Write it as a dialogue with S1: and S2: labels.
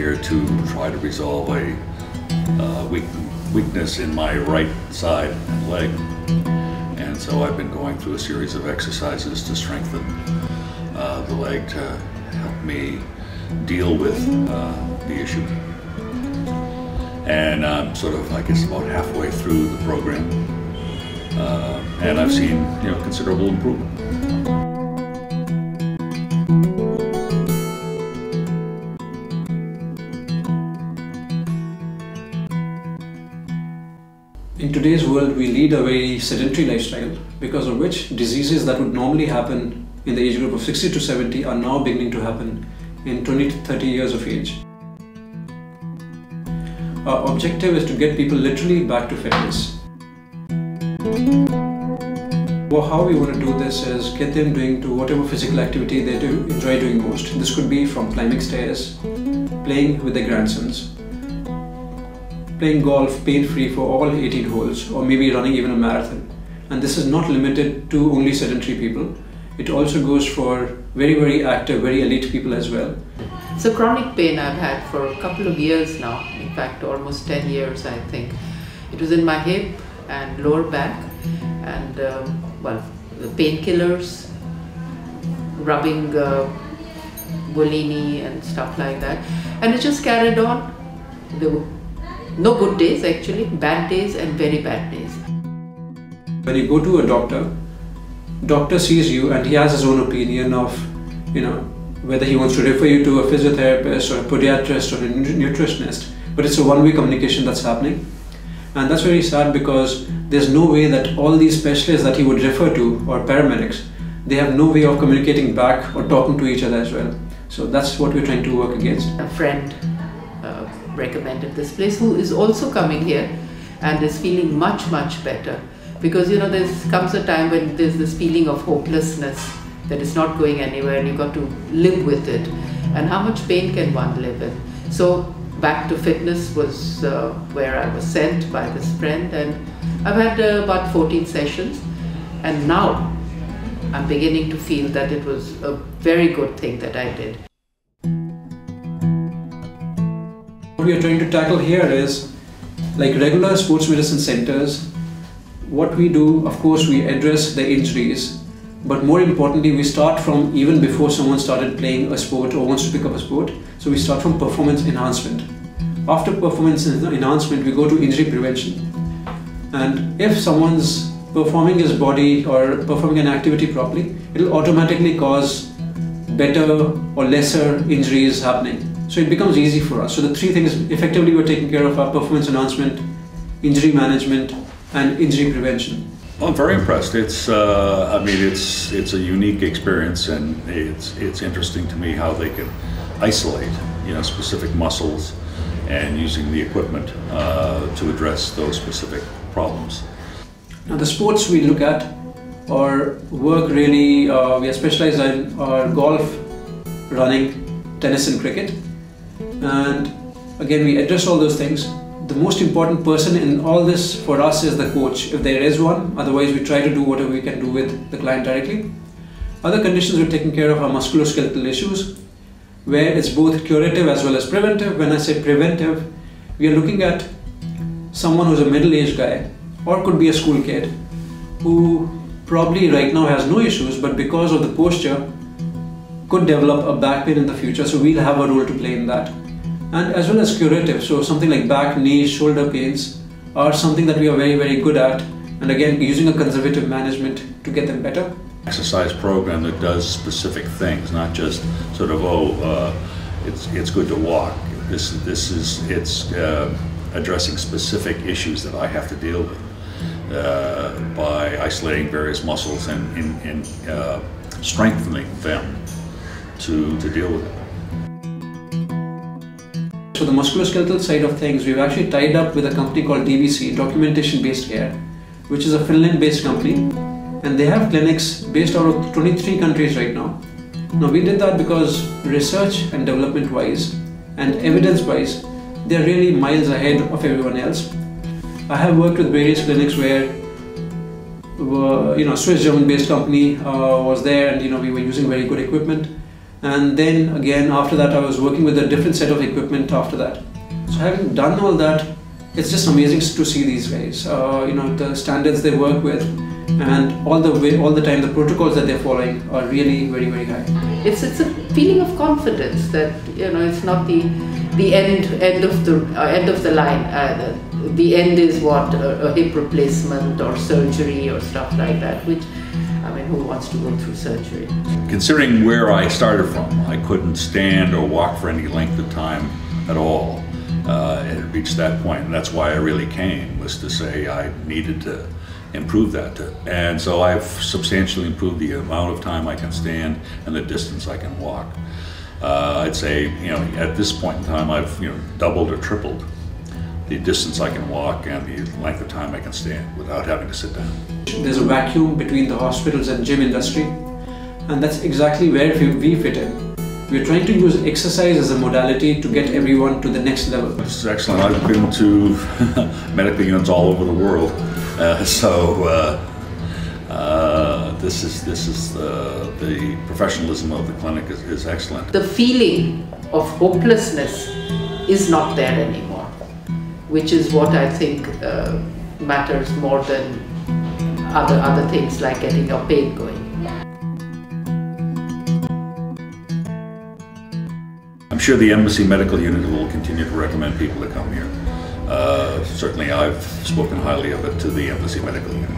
S1: here to try to resolve a weakness in my right side leg. And so I've been going through a series of exercises to strengthen the leg to help me deal with the issue. And I'm sort of, I guess, about halfway through the program. And I've seen, considerable improvement.
S2: In today's world, we lead a very sedentary lifestyle, because of which diseases that would normally happen in the age group of 60 to 70 are now beginning to happen in 20 to 30 years of age. Our objective is to get people literally back to fitness. Well, how we want to do this is get them doing to whatever physical activity they do enjoy doing most. This could be from climbing stairs, playing with their grandsons, playing golf pain-free for all 18 holes, or maybe running even a marathon. And this is not limited to only sedentary people. It also goes for very, very active, very elite people as well.
S3: So chronic pain I've had for a couple of years now, in fact almost 10 years I think. It was in my hip and lower back, and the painkillers, rubbing Bolini and stuff like that. And it just carried on. There were no good days actually, bad days and very bad days.
S2: When you go to a doctor sees you and he has his own opinion of, whether he wants to refer you to a physiotherapist or a podiatrist or a nutritionist, but it's a one-way communication that's happening. And that's very sad, because there's no way that all these specialists that he would refer to, or paramedics, they have no way of communicating back or talking to each other as well. So that's what we're trying to work against.
S3: A friend recommended this place, who is also coming here and is feeling much, much better. Because there comes a time when there's this feeling of hopelessness, that it's not going anywhere and you've got to live with it. And how much pain can one live in? So back to fitness was where I was sent by this friend, and I've had about 14 sessions, and now I'm beginning to feel that it was a very good thing that I did.
S2: What we are trying to tackle here is, like regular sports medicine centers, what we do, of course, we address the injuries, but more importantly, we start from even before someone started playing a sport or wants to pick up a sport. So we start from performance enhancement. After performance enhancement, we go to injury prevention. And if someone's performing his body or performing an activity properly, it will automatically cause better or lesser injuries happening. So it becomes easy for us. So the three things, effectively, we're taking care of our performance enhancement, injury management, and injury prevention.
S1: Well, I'm very impressed. It's a unique experience, and it's interesting to me how they can isolate, specific muscles, and using the equipment to address those specific problems.
S2: Now, the sports we look at or work really, we are specialized in golf, running, tennis, and cricket. And again, we address all those things. The most important person in all this for us is the coach, if there is one. Otherwise, we try to do whatever we can do with the client directly. Other conditions we're taking care of are musculoskeletal issues, where it's both curative as well as preventive. When I say preventive, we are looking at someone who's a middle-aged guy, or could be a school kid, who probably right now has no issues, but because of the posture, could develop a back pain in the future. So we'll have a role to play in that. And as well as curative, so something like back, knees, shoulder pains are something that we are very, very good at. And again, using a conservative management to get them better.
S1: Exercise program that does specific things, not just sort of, it's good to walk. It's addressing specific issues that I have to deal with by isolating various muscles and strengthening them to deal with it.
S2: So the musculoskeletal side of things, we've actually tied up with a company called DBC, Documentation Based Care, which is a Finland-based company, and they have clinics based out of 23 countries right now. Now we did that because research and development wise and evidence wise, they're really miles ahead of everyone else. I have worked with various clinics where Swiss German based company was there, and we were using very good equipment. And then again after that I was working with a different set of equipment after that. So having done all that, it's just amazing to see these guys. The standards they work with, and all the time the protocols that they're following are really very, very high.
S3: It's a feeling of confidence that it's not the end of the line. The end is what, a hip replacement or surgery or stuff like that. Which, I mean, who wants to go through surgery?
S1: Considering where I started from, I couldn't stand or walk for any length of time at all. It had reached that point, and that's why I really came, was to say I needed to improve that. And so I've substantially improved the amount of time I can stand and the distance I can walk. I'd say, at this point in time, I've doubled or tripled the distance I can walk and the length of time I can stand without having to sit down.
S2: There's a vacuum between the hospitals and gym industry, and that's exactly where we fit in. We're trying to use exercise as a modality to get everyone to the next level.
S1: This is excellent. I've been to medical units all over the world, this is the professionalism of the clinic is excellent.
S3: The feeling of hopelessness is not there anymore, which is what I think matters more than other things like getting your pain going.
S1: I'm sure the Embassy Medical Unit will continue to recommend people to come here. Certainly I've spoken highly of it to the Embassy Medical Unit.